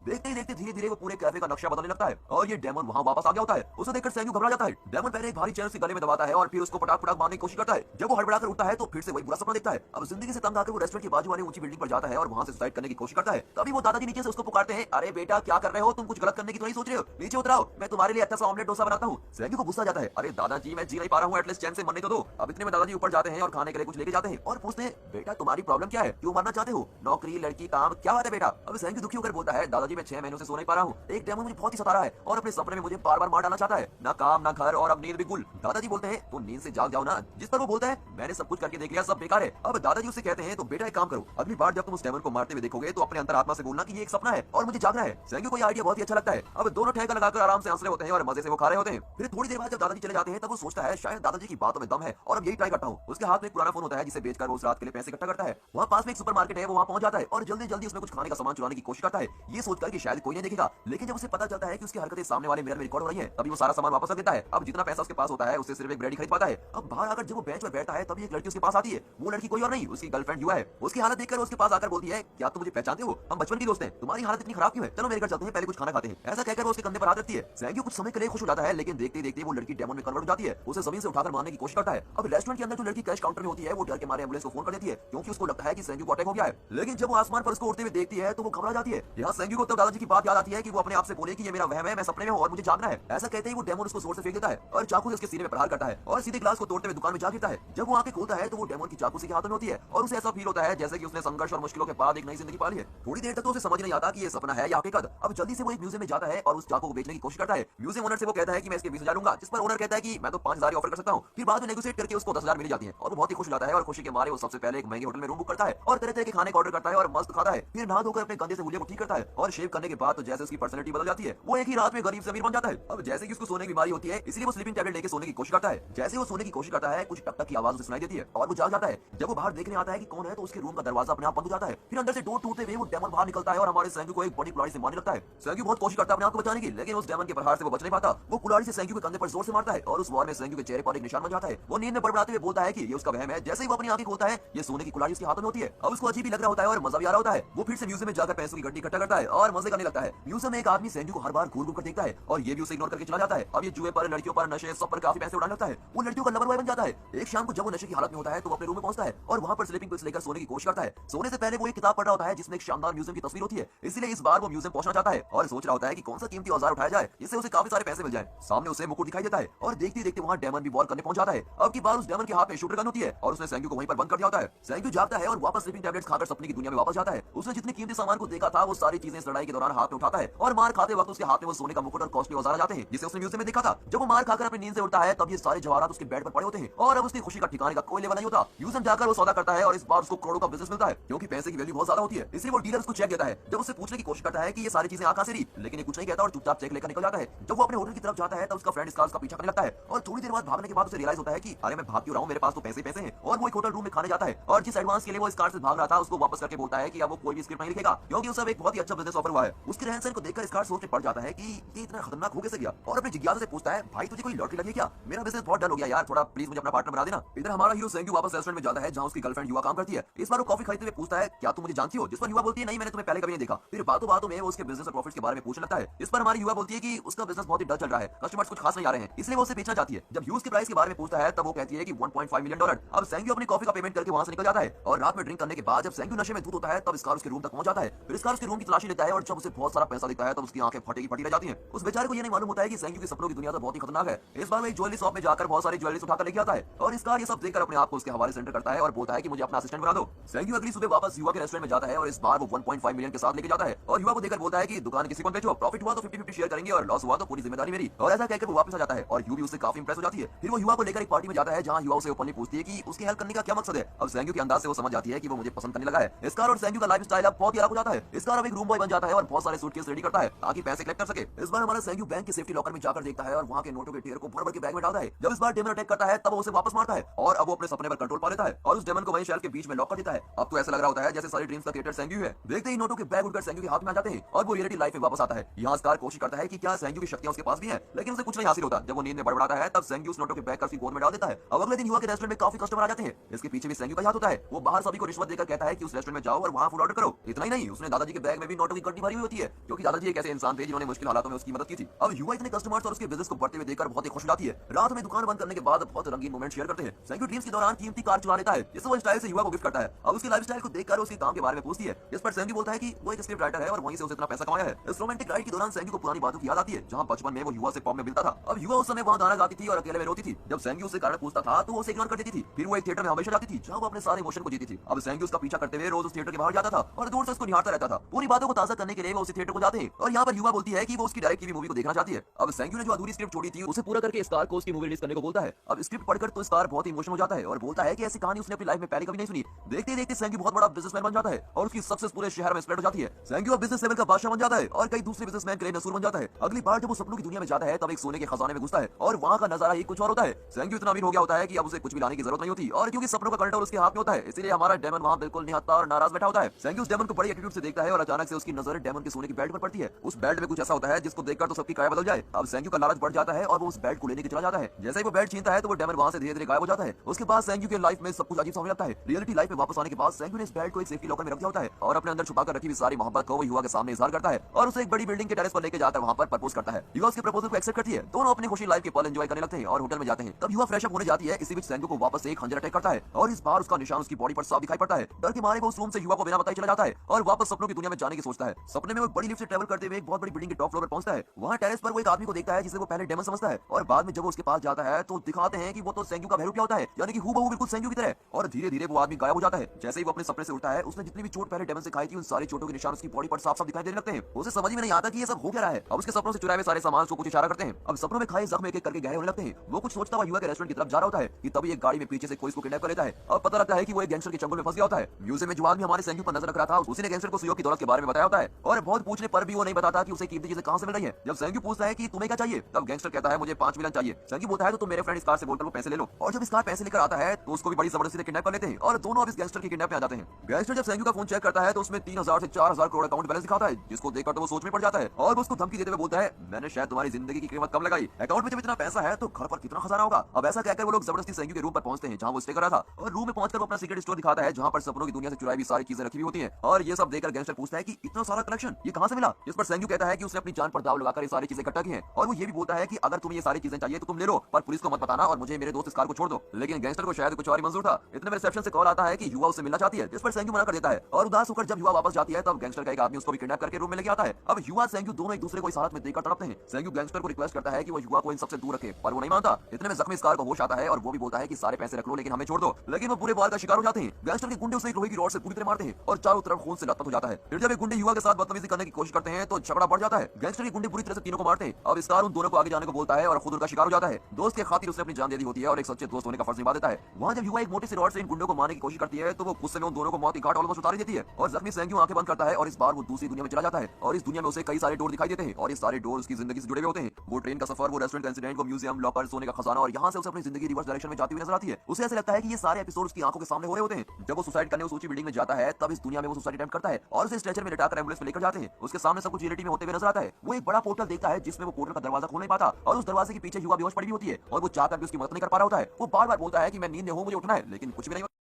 देखते ही देखते धीरे धीरे वो पूरे कैफे का नक्शा बदलने लगता है और ये डेमन वहाँ वापस आ गया होता है। उसे देखकर सैंग्यू घबरा जाता है। डेमन पहले एक भारी चेयर उसके गले में दबाता है और फिर उसको पटाख पटाख मारने की कोशिश करता है। जब वो हड़बड़ाकर उठता है तो फिर से वही बुरा सपना देखता है। अब जिंदगी से तंग आकर वो रेस्टोरेंट की बाजू वाली ऊंची बिल्डिंग पर जाता है और वहाँ से सुसाइड करने की कोशिश करता है। तभी वो दादाजी नीचे से उसको पुकारते हैं, अरे बेटा क्या कर रहे हो तुम, कुछ गलत करने की तो नहीं सोच रहे हो, नीचे उतराओ, मैं तुम्हारे लिए अच्छा सा ऑमलेट डोसा बनाता हूँ। सैंग्यू को गुस्सा जाता है, अरे दादाजी मैं जी नहीं पा रहा हूँ, एटलीस्ट चैन से मरने तो दो। अब इतने में दादाजी ऊपर जाते हैं और खाने के लिए कुछ लेके जाते हैं और पूछते हैं, बेटा तुम्हारी प्रॉब्लम क्या है, क्यों मरना चाहते हो, नौकरी लड़की काम क्या बात है बेटा। अब सैंग्यू दुखी होकर बोलता है, दादाजी मैं 6 महीनों से सो नहीं पा रहा हूँ, एक डेमन मुझे बहुत ही सता रहा है और अपने सपने में मुझे बार बार मार डालना चाहता है, ना काम ना घर और अब नींद भी गुल। दादाजी बोलते हैं, तो नींद से जाग जाओ ना। जिस पर वो बोलता है, मैंने सब कुछ करके देख लिया, सब बेकार है। अब दादाजी उससे कहते हैं, तो बेटा एक काम करो, अगली बार जब तुम उस डेमन को मारते हुए देखोगे तो अपने अंतरात्मा से बोलना कि ये एक सपना है और मुझे जागना है। सैंग्यू को ये आइडिया बहुत ही अच्छा लगता है। अब दोनों ठेका लगाकर आराम से हंस रहे होते हैं और मजे से वो खा रहे होते हैं। फिर थोड़ी देर बाद जब दादाजी चले जाते हैं तब वो सोचता है, शायद दादाजी की बातों में दम है और अब यही ट्राई करता हूँ। उसके हाथ में एक पुराना फोन होता है जिसे बेचकर वो उस रात के लिए पैसे इकट्ठा करता है। वहाँ पास में एक सुपरमार्केट है, वो वहाँ पहुंच जाता है और जल्दी जल्दी उसमें कुछ खाने का सामान चुराने की कोशिश करता है, ये सोचकर कि शायद कोई नहीं देखेगा। लेकिन जब उसे पता चलता है कि उसकी हरकतें सामने वाले मिरर में रिकॉर्ड हो रही है, तभी वो सारा सामान वापस रख देता है। अब जितना पैसा उसके पास होता है उससे सिर्फ एक ब्रेड ही खरीद पाता है। अब बाहर आकर जब वो बेंच पर बैठता है तभी एक लड़की उसके पास आती है। वो लड़की कोई और नहीं, उसकी गर्लफ्रेंड युवा है। उसकी हालत देखकर उसके पास आकर बोलती है, क्या तुम मुझे पहचानते हो, हम बचपन के दोस्त हैं, तुम्हारी हालत इतनी खराब क्यों है, चलो मेरे घर चलते हैं, पहले कुछ खाना खाते हैं। ऐसा कहकर वो उसके कंधे पर हाथ रखती है। सैंग्यू कुछ समय के लिए खुश हो जाता है, लेकिन देखते देखते वो लड़की डेमन में कन्वर्ट हो जाती है, उसे जमीन से उठाकर मारने की कोशिश करता है। अब रेस्टोरेंट के अंदर जो लड़की कैश काउंटर में होती है वो डर के मारे एम्बुलेंस को फोन कर देती है, क्योंकि उसको लगता है कि सैंग्यू को अटैक हो गया है। लेकिन जब वो आसमान पर उसको उड़ते हुए देखती है तो वो घबरा जाती है। यहाँ सैंग्यू को तब दादाजी की बात याद आती है कि वो अपने आप से बोले कि ये मेरा वहम है, मैं सपने में हूँ और मुझे जागना है। ऐसा कहते ही वो डेमन उसको जोर से फेंक देता है और चाकू से उसके सीने में प्रहार करता है और सीधे ग्लास को तोड़ते हुए दुकान में जा गिरता है। जब वो आंखें खोलता है तो वो डेमन की चाकू उसके हाथों में होती है और उसे ऐसा फील होता है जैसे कि उसने संघर्ष और मुश्किलों के बाद एक नई जिंदगी पाली है। थोड़ी देर तक तो उसे समझ नहीं आता कि ये सपना है या हकीकत। अब जल्दी से वो एक म्यूजियम में जाता है और उस चाकू को बेचने की कोशिश करता है। म्यूजियम ओनर से वो कहता है कि मैं इसके 20,000 लूंगा, जिस पर ओनर कहता है कि मैं तो 5,000 ऑफर कर सकता हूँ। फिर बाद में नेगोशिएट करके उसको 10,000 मिल जाती है और वो बहुत ही खुश हो जाता है और खुशी के मारे वो सबसे पहले एक महंगे होटल में रूम बुक करता है और तरह तरह के खाने का ऑर्डर करता है और मस्त खाता है। फिर नहा धोकर अपने कंधे से उंगलियों को ठीक करता है और शेव करने के बाद तो जैसे उसकी पर्सनैलिटी बदल जाती है, वो एक ही रात में गरीब से अमीर बन जाता है। अब जैसे कि उसको सोने की बीमारी होती है, इसलिए वो स्लीपिंग टैबलेट लेके सोने की कोशिश करता है। जैसे वो सोने की कोशिश करता है, कुछ टक टक की आवाज उसे सुनाई देती है और वो जाग जाता है। जब वो बाहर देखने आता है कि कौन है तो उसके रूम का दरवाजा अपने आप बंद हो जाता है। फिर अंदर से डोर टूटते हुए वो डेमन बाहर निकलता है और हमारे सैंग्यू को एक बड़ी कुल्हाड़ी से मारने लगता है। सैंग्यू बहुत कोशिश करता है अपने आप को बचाने की, लेकिन उस डेमन के प्रहार से वो बच नहीं पाता। वो कुल्हाड़ी से सैंग्यू के कंधे पर जोर से मारता है और उस वार में सैंग्यू के चेहरे पर एक निशान बन जाता है। वो नींद में बड़बड़ाते हुए बोलता है कि ये उसका वहम है। जैसे ही वो अपनी आंखें खोलता है, ये सोने की कुल्हाड़ी उसके हाथों में होती है। अब उसको अजीब ही लग रहा होता है और मजा भी आ रहा होता है। वो फिर से म्यूजियम में जाकर पैसों की गड्डी इकट्ठा करता है और मजे करने लगता है। म्यूजियम में एक आदमी सैंग्यू को हर बार घूर घूर कर देखता है और ये भी उसे इग्नोर करके चला जाता है। अब ये जुए पर, लड़कियों पर, नशे सब पर काफी पैसे उड़ाने लगता है। वो लड़कियों का लवर बॉय बन जाता है। एक शाम को जब वो नशे की हालत में होता है तो वो अपने रूम में पहुंचता है और वहां पर स्लीपिंग पिल्स लेकर सोने की कोशिश करता है। सोने से पहले वो एक किताब पढ़ रहा होता है जिसमें एक शानदार म्यूजियम की तस्वीर होती है, इसलिए इस बार वो म्यूजियम पहुंचना चाहता है और सोच रहा होता है कि कौन सा कीमती औजार उठाया जाए जिससे उसे काफी सारे पैसे मिल जाए। सामने उसे मुकुट दिखाई देता है और देखते देखते वहां डेमन भी वॉर करने पहुंच जाता है। अब की बार उस डेमन के हाथ में शूटर गन होती है और उसने सैंग्यू को वहीं पर बंद कर दिया होता है। सैंग्यू जागता है और वापस स्लीपिंग टैबलेट्स खाकर सपने की दुनिया में वापस जाता है। उसने जितने कीमती सामान को देखा था वो सारी चीजें इस लड़ाई के दौरान हाथ में उठाता है और मार खाते वक्त उसके हाथ में वो सोने का मुकुट और कॉस्टली औजार आ जाते हैं जिसे उसने म्यूजियम में देखा था। जब वो मार खाकर अपनी नींद से उठता है तब ये सारे जवाहरात उसके बेड पर पड़े होते हैं और अब उसकी खुशी का ठिकाने का कोई लेवल नहीं होता। म्यूजियम जाकर वो सौदा करता है और इस बार उसको करोड़ों का बिजनेस मिलता है, क्योंकि पैसे की वैल्यू बहुत ज्यादा होती है। इसलिए वो डीलर उसको चेक देता है। जब उससे पूछने की कोशिश करता है कि ये सारी चीजें कहां से रही, लेकिन ये कुछ नहीं कहता और चुपचाप चेक लेकर निकल जाता है। जब वो अपने होटल की तरफ जाता है तब उसका फ्रेंड इसका उसका पीछा करने लगता है और थोड़ी देर बाद भागने के बाद उसे रियलाइज होता है कि अरे मैं भाग क्यों रहा हूं, मेरे पास तो पैसे पैसे हैं। और वो एक होटल रूम में खाने जाता है और जिस एडवांस के लिए वो इस कार से भाग रहा था उसको वापस करके बोलता है कि अब वो कोई भी स्क्रिप्ट नहीं लिखेगा, क्योंकि उसे एक बहुत ही अच्छा बिजनेस ऑफर हुआ है। उसके रहन सहन को देखकर इस कार सोचने पड़ जाता है कि ये इतना खतरनाक हो कैसे गया और अपनी जिज्ञासा से पूछता है, भाई तुझे कोई लॉटरी लगी क्या, मेरा बिजनेस बहुत डल हो गया यार, थोड़ा प्लीज मुझे अपना पार्टनर बना देना। इधर हमारा हीरो सैंग्यू वापस रेस्टोरेंट में जाता है जहां उसकी गर्लफ्रेंड युवा काम करती है। इस बार वो कॉफी खरीदते हुए पूछता है, क्या तुम मुझे जानती हो, जिस पर युवा बोलती है, नहीं मैंने तुम्हें पहले कभी नहीं देखा। फिर बातों बातों में वो उसके बिजनेस और प्रॉफिट्स के बारे में पूछने लगता है। इस पर हमारी युवा बोलती है कि उसका बिजनेस बहुत ही डल चल रहा है, कस्टमर्स कुछ खास नहीं आ रहे हैं, इसलिए वो उसे बेचना चाहती है। जब ह्यूज के प्राइस के बारे में पूछता है तब वो कहती है कि $1.5 मिलियन। अब सैंग्यू अपनी कॉफी का पेमेंट करके वहां से निकल जाता है और रात में ड्रिंक करने के बाद जब सैंग्यू नशे में धुत होता है तब स्कार उसके रूम तक पहुंच जाता है। फिर स्कार उसके रूम की तलाशी लेता है और जब उसे बहुत सारा पैसा दिखता है तब उसकी आंखें फटी रह जाती हैं। उस बेचारे को ये नहीं मालूम होता है कि सैंग्यू के सपनों की दुनिया तो बहुत ही खतरनाक है। इस बार वो एक ज्वेलरी शॉप में जाकर बहुत सारी ज्वेलरीज उठाकर लेके आता है और स्कार ये सब देखकर अपने आप को उसके हवाले सेंटर करता है और बोलता है कि मुझे अपना असिस्टेंट बना दो। सैंग्यू अगली सुबह वापस युवा के रेस्टोरेंट में जाता है और इस बार वो 1.5 मिलियन के साथ लेके जाता है और युवा को देखकर बोलता है कि दुकान किसी को बेचो, प्रॉफिट हुआ तो 50-50 शेयर करेंगे और लॉस हुआ तो पूरी जिम्मेदारी मेरी। और ऐसा कहकर वो वापस आ जाता है और युवी उससे काफी इंप्रेस हो जाती है। फिर वो युवा को लेकर एक पार्टी में जाता है जहां युवा उसे ओपनली पूछती है कि उसकी हेल्प करने का क्या मकसद है। अब सैंग्यू के अंदाज से वो समझ जाती है कि वो मुझे पसंद करने लगा है। स्कार और सैंग्यू का लाइफस्टाइल अब बहुत ही अलग हो जाता है। स्कार अब एक रूम बॉय बन जाता है और बहुत सारे सूटकेस रेडी करता है ताकि पैसे कलेक्ट कर सके। इस बार हमारा सैंग्यू बैंक के सेफ्टी लॉकर में जाकर देखता है और वहां के नोटों के ढेर को भर भर के बैग में डालता है। जब इस बार डेमन अटैक करता है तब वो उसे वापस मारता है और अब वो अपने सपने पर कंट्रोल पा लेता है और उस डेमन को वहीं शेल्फ के बीच में लॉक कर देता है। अब तो ऐसा लग रहा होता है जैसे सारी ड्रीम्स का क्रिएटर सैंग्यू है। देखते ही नोटों के बैग उड़कर सैंग्यू के हाथ में आ जाते हैं और वो रियलिटी लाइफ में वापस आता है। यहाँ स्कार कोशिश करता है कि क्या सैंग्यू की शक्तियां उसके पास भी हैं, लेकिन उसे कुछ नहीं हासिल होता। जब वो नींद में बड़बड़ाता है तब सैंग्यू उस नोटों के बैग कर उसकी गोद में डाल देता है। अब अगले दिन युवा के रेस्टोरेंट में काफी कस्टमर आ जाते हैं। इसके पीछे भी सैंग्यू का हाथ होता है। वो बाहर सभी को रिश्वत देकर कहता है कि उस रेस्टोरेंट में जाओ और वहां फूड ऑर्डर करो। इतना ही नहीं, उसने दादाजी के बैग में भी नोटों की कंट्री भरी हुई होती है, क्योंकि दादाजी एक ऐसे इंसान थे जिन्होंने मुश्किल हालातों में उसकी मदद की थी। अब युवा इतने कस्टमर्स और उसके बिजनेस को बढ़ते हुए देखकर बहुत ही खुश होती है। रात में दुकान बंद करने के बाद बहुत रंगीन मोमेंट शेयर करते हैं। सैंक्यू ड्रीम्स के दौरान कीमती कार चुरा लेता है, जिसे वो स्टाइल से युवा को गिफ्ट करता है। अब उसकी लाइफस्टाइल को देखकर उसके काम के बारे में पूछती है, इस पर सैंक्यू बोलता है कि वो एक स्क्रिप्ट राइटर है और वहीं से उसे इतना पैसा कमाया है। इस रोमांटिक राइड के दौरान सैंक्यू को पुरानी बातों की याद आती है, जहां बचपन में वो युवा से पॉप में मिलता था। अब युवा उस समय वहां गाना गाती थी और अकेले में रोती थी। जब सैंक्यू उससे कारण पूछता था तो वो उसे इग्नोर कर देती थी। फिर वो एक थिएटर में हमेशा जाती थी जहां वो अपने सारे इमोशन को जीती थी। अब सैंक्यू उसका पीछा करते हुए रोज उस थिएटर के बाहर जाता था और दूर से उसको निहारता रहता था। पूरी बातों को ताज़ा करने के लिए वो उसी थिएटर को जाते हैं और यहाँ पर युवा बोलती है कि वो उसकी डायरेक्ट टीवी मूवी को देखना चाहती है। अब सैंक्यू ने जो अधूरी स्क्रिप्ट छोड़ी थी उसे पूरा करके स्टार को उसकी मूवी रिलीज करने को बोलता है। अब स्क्रिप्ट पढ़कर तो स्टार बहुत इमोशनल हो जाता है और बोलता है कि ऐसी कहानी उसने अपनी लाइफ में पहले कभी नहीं सुनी। देखते देखते सैंक्यू बहुत बड़ा बिजनेसमैन बन जाता है और उसकी सक्सेस पूरे शहर में स्प्रेड हो जाती है। सैंक्यू अब बिजनेस लेवल का बादशाह बन जाता है और कई दूसरे बिजनेसमैन के लिए नसूर बन जाता है। अगली बार जब वो सपनों की दुनिया में जाता है तब एक सोने के खजाने में घुसता है और वहाँ का नजारा ही कुछ और होता है। सैंक्यू इतना अमीर हो गया होता है कि अब उसे कुछ भी लाने की जरूरत नहीं होती और क्योंकि सपनों का कंट्रोल उसके हाथ में होता है, इसलिए हमारा डेमन वहाँ बिल्कुल निहत्था और नाराज बैठा होता है। सैंक्यू उस डेमन को बड़ी एटीट्यूड से देखता है और अचानक से उसकी नजर डेमन के सोने की बेल्ट पर पड़ती है। उस बेल्ट में कुछ ऐसा होता है जिसको देखकर तो सबकी काया बदल जाए। अब सैंक्यू का लालच बढ़ जाता है और वो उस बेल्ट को लेने के चला जाता है। जैसे ही वो बेल्ट छीनता है तो वो डेमन वहाँ से धीरे धीरे गायब हो जाता है। उसके बाद सैंक्यू के लाइफ में सब कुछ अजीब सा होने लगता है। रियलिटी लाइफ में वापस आने के बाद सैंक्यू ने इस बेल्ट को एक सेफ्टी लॉकर में रख दिया होता है और अपने अंदर छुपाकर रखी हुई सारी मोहब्बत को वो युवा के सामने इजहार करता है और उसे एक बड़ी बिल्डिंग के टेरेस पर लेके जाकर वहाँ पर प्रपोज करता है। युवा उसके प्रपोजल को एक्सेप्ट करती है। दोनों अपनी खुशी लाइफ के पल एंजॉय करने लगते हैं और होटल में जाते हैं। तब युवा फ्रेश अप होने जाती है। इसी बीच सैंक्यू को वापस से एक खंजर अटैक करता है और इस बार उसका निशान उसकी बॉडी पर साफ दिखाई पड़ता है। डर के मारे वो उस रूम से युवा को बिना बताए चला जाता है और वापस सपनों की दुनिया में जाने की सोचता है। सपने में वो बड़ी लिफ्ट से ट्रैवल करते हुए एक बहुत बड़ी बिल्डिंग के टॉप फ्लोर पर पहुंचता है। वहाँ टेरेस पर वो एक आदमी को देखता है जिसे वो पहले डेमन समझता है और बाद में जब वो उसके पास जाता है तो दिखाते हैं कि वो तो सैंक्यू का बहरूपिया होता है, यानी कि हूबहू बिल्कुल सैंक्यू की तरह। और धीरे धीरे वो आदमी गायब हो जाता है। जैसे ही वो अपने सपने से उठता है उसने जितनी भी चोट पहले डेमन से खाई थी उन सारी चोटों के निशान उसकी बॉडी पर साफ साफ दिखाई देने लगते हैं। उसे समझ में नहीं आता कि ये सब हो क्या रहा है। अब उसके सपनों से चुराए हुए सारे सामान को कुछ इशारा करते हैं। अब सपनों में खाए जख्म एक एक करके गहरे होने लगते हैं। वो कुछ सोचता हुआ युवा के रेस्टोरेंट की तरफ जा रहा होता है कि तभी एक गाड़ी में पीछे से कोई इसको किडनैप कर लेता है। अब पता लगता है कि वो एक गैंगस्टर के चंगुल में फंस गया होता है। म्यूजियम में जो आदमी हमारे सैंक्यू पर नजर रख रहा था उसी ने गैंगस्टर को सुयोग की दौलत के बारे में बताया होता है और बहुत पूछने पर भी वो नहीं बताता कि उसे कीमती चीजें कहां से मिल रही है। जब सैंक्यू पूछता है कि तुम्हें क्या चाहिए तब गैंगस्टर कहता है मुझे 5 मिलियन चाहिए। सैंक्यू बोलता है तो तुम मेरे फ्रेंड इस कार से बोलकर वो पैसे ले लो। और जब इस कार पैसे लेकर आता है तो उसको भी बड़ी जबरदस्ती से किडनैप कर लेते हैं और दोनों अब इस गैंगस्टर की किडनैप में आ जाते हैं। गैंगस्टर जब सैंक्यू का फोन चेक करता है तो उसमें 3000 से 4000 करोड़ अकाउंट बैलेंस दिखाता है, जिसको देखकर तो वो सोच में पड़ जाता है और उसको धमकी देते हुए बोलता है मैंने शायद तुम्हारी जिंदगी की कीमत कम लगाई। अकाउंट में जब इतना पैसा है तो घर पर कितना खजाना होगा। अब ऐसा कहकर वो लोग जबरदस्ती सैंक्यू के रूम पर पहुंचते हैं जहां वो स्टे कर रहा था और रूम में पहुंचकर वो अपना सीक्रेट स्टोर दिखाता है जहां पर सपनों की दुनिया से चुराई हुई सारी चीजें रखी हुई होती हैं। और ये सब देखकर गैंगस्टर पूछता है कि इतना सारा कलेक्शन ये कहां से मिला। इस पर सैंक्यू कहता है कि उसने अपनी जान पर दांव लगाकर ये सारी चीजें इकट्ठा की हैं और वो ये भी बोलता है कि अगर तुम्हें ये सारी चीजें चाहिए तो तुम ले लो, पर पुलिस को मत बताना और मुझे मेरे दोस्त इस कार को छोड़ दो। लेकिन गैंगस्टर को शायद कुछ और ही मंजूर था। इतने में रिसेप्शन से कॉल आता है कि युवा उससे मिलना चाहती है, जिस पर सैंक्यू मना कर देता है और उदास होकर जब युवा वापस जाती है तब गैंगस्टर का एक आदमी उसको भी किडनैप करके रूम में लेके आता है। अब युवा सैंक्यू दोनों एक दूसरे को इस हालत में देखकर तड़पते हैं। सैंक्यू गैंगस्टर को रिक्वेस्ट करता है कि वो युवा को इन सबसे दूर रखे, पर वो नहीं मानता। इतने में जख्मी स्कार को होश आता है और वो भी बोलता है कि सारे पैसे रख लो लेकिन हमें छोड़ दो, लेकिन वो पूरे वार का शिकार हो जाते हैं। गैंगस्टर के गुंडे उसे एक लोहे की रॉड से पूरी तरह मारते हैं और चारों तरफ खून से लथपथ हो जाता है। फिर जब एक गुंडे युवा के साथ बदतमीजी करने की कोशिश करते हैं तो झगड़ा बढ़ जाता है। गैंगस्टर के गुंडे बुरी तरह से तीनों को मारते हैं। अब स्कार उन दोनों को आगे जाने को बोलता है और खुद उनका शिकार हो जाता है। दोस्त के खातिर उसने अपनी जान दे दी होती है और एक सच्चे दोस्त होने का फर्ज निभा देता है। वहाँ जब युवा एक मोटे से रॉड से इन गुंडों को मारने की कोशिश करती है तो वो गुस्से में उन दोनों को मौत की घाट ऑलमोस्ट उतार देती है और जख्मी सैंक्यू आंखें बंद करता है और इस बार वो दूसरी दुनिया में चला जाता है और इस दुनिया में उसे कई सारे डोर दिखाई देते हैं और ये सारे डोर उसकी जिंदगी से जुड़े हुए होते हैं। वो ट्रेन का सफर, वो रेस्टोरेंट का इंसिडेंट, वो म्यूजियम, लॉकर, सोने का खजाना और यहाँ से उसे अपनी जिंदगी रिवर्स डायरेक्शन में जाती हुई नजर आती है। उसे ऐसा लगता है कि ये सारे एपिसोड उसकी आंखों के सामने हो रहे होते हैं। जब वो सुसाइड करने उस ऊंची बिल्डिंग में जाता है तब इस दुनिया में वो सुसाइड अटेम्प्ट करता है और उसे स्ट्रेचर में लिटाकर एम्बुलेंस में लेकर जाते हैं। उसके सामने सब कुछ रियलिटी में होते हुए नजर आता है। वो एक बड़ा पोर्टल देखता है जिसमें वो पोर्टल का दरवाजा खोल नहीं पाता और उस दरवाजे के पीछे युवा बेहोश पड़ी हुई होती है और वो चाहकर भी उसकी मदद नहीं कर पा रहा होता है। वो बार बार बोलता है कि मैं नींद में हूं, मुझे उठना है, लेकिन कुछ भी नहीं